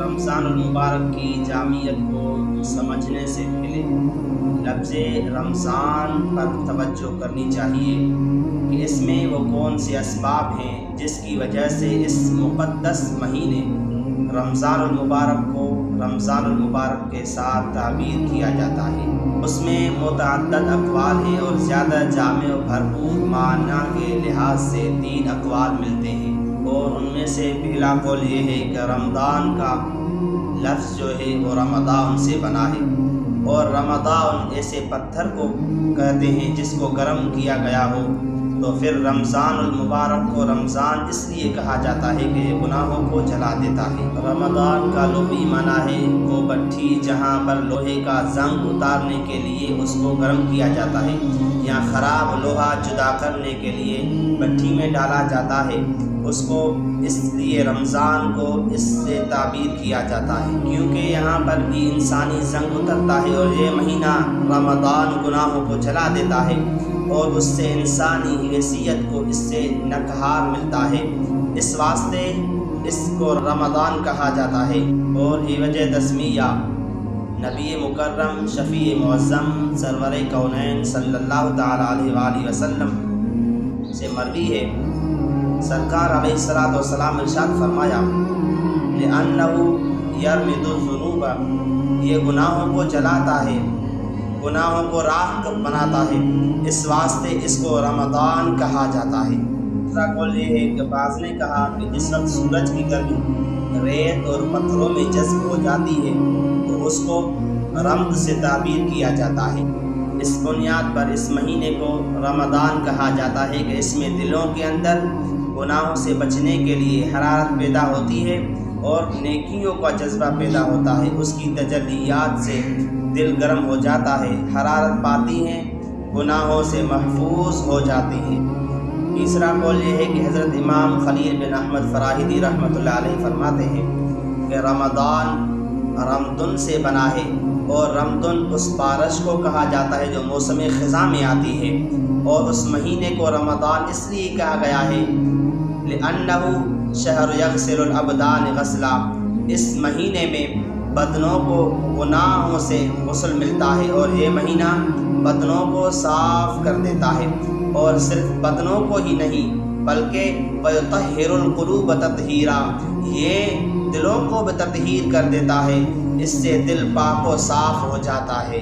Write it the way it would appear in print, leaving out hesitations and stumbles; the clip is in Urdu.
رمضان المبارک کی جامعیت کو سمجھنے سے پہلے لفظ رمضان پر توجہ کرنی چاہیے کہ اس میں وہ کون سے اسباب ہیں جس کی وجہ سے اس مقدس مہینے رمضان المبارک کو رمضان المبارک کے ساتھ تعبیر کیا جاتا ہے۔ اس میں متعدد اقوال ہیں اور زیادہ جامع و بھرپور معنی کے لحاظ سے 3 اقوال ملتے ہیں، اور ان میں سے پہلا قول یہ ہے کہ رمضان کا لفظ جو ہے وہ رمضان سے بنا ہے، اور رمضان ایسے پتھر کو کہتے ہیں جس کو گرم کیا گیا ہو، تو پھر رمضان المبارک کو رمضان اس لیے کہا جاتا ہے کہ یہ گناہوں کو جلا دیتا ہے۔ رمضان کا لغوی معنی ہے وہ بھٹی جہاں پر لوہے کا زنگ اتارنے کے لیے اس کو گرم کیا جاتا ہے یا خراب لوہا جدا کرنے کے لیے بھٹی میں ڈالا جاتا ہے، اس کو اس لیے رمضان کو اس سے تعبیر کیا جاتا ہے کیونکہ یہاں پر بھی انسانی زنگ اترتا ہے، اور یہ مہینہ رمضان گناہوں کو جلا دیتا ہے اور اس سے انسانی حیثیت کو اس سے نکہار ملتا ہے، اس واسطے اس کو رمضان کہا جاتا ہے۔ اور یہ وجہ تسمیہ نبی مکرم شفیع معظم سرور کونین صلی اللہ تعالی علیہ وآلہ وسلم سے مروی ہے، سرکار علیہ الصلوۃ والسلام ارشاد فرمایا لِأَنَّهُ يَرْمِدُ الذُّنُوبَ، یہ گناہوں کو جلاتا ہے، گناہوں کو راکھ بناتا ہے، اس واسطے اس کو رمضان کہا جاتا ہے۔ دوسرا قول یہ ہے کہ بعض نے کہا کہ جس وقت سورج کی گرمی ریت اور پتھروں میں جذب ہو جاتی ہے تو اس کو رمض سے تعبیر کیا جاتا ہے۔ اس بنیاد پر اس مہینے کو رمضان کہا جاتا ہے کہ اس میں دلوں کے اندر گناہوں سے بچنے کے لیے حرارت پیدا ہوتی ہے اور نیکیوں کا جذبہ پیدا ہوتا ہے، اس کی تجلیات سے دل گرم ہو جاتا ہے، حرارت پاتی ہیں، گناہوں سے محفوظ ہو جاتی ہیں۔ تیسرا قول یہ ہے کہ حضرت امام خلیل بن احمد فراہیدی رحمۃ اللہ علیہ فرماتے ہیں کہ رمضان رمضان سے بنا ہے، اور رمضان اس بارش کو کہا جاتا ہے جو موسم خزاں میں آتی ہے، اور اس مہینے کو رمضان اس لیے کہا گیا ہے لِأَنَّهُ شَهْرُ يَغْسِلُ الْأَبْدَانِ غَسْلًا، اس مہینے میں بدنوں کو گناہوں سے غسل ملتا ہے، اور یہ مہینہ بدنوں کو صاف کر دیتا ہے، اور صرف بدنوں کو ہی نہیں بلکہ وَيُطَهِّرُ الْقُلُوبَ تَطْهِيرًا، یہ دلوں کو بھی تطہیر کر دیتا ہے، اس سے دل پاک و صاف ہو جاتا ہے۔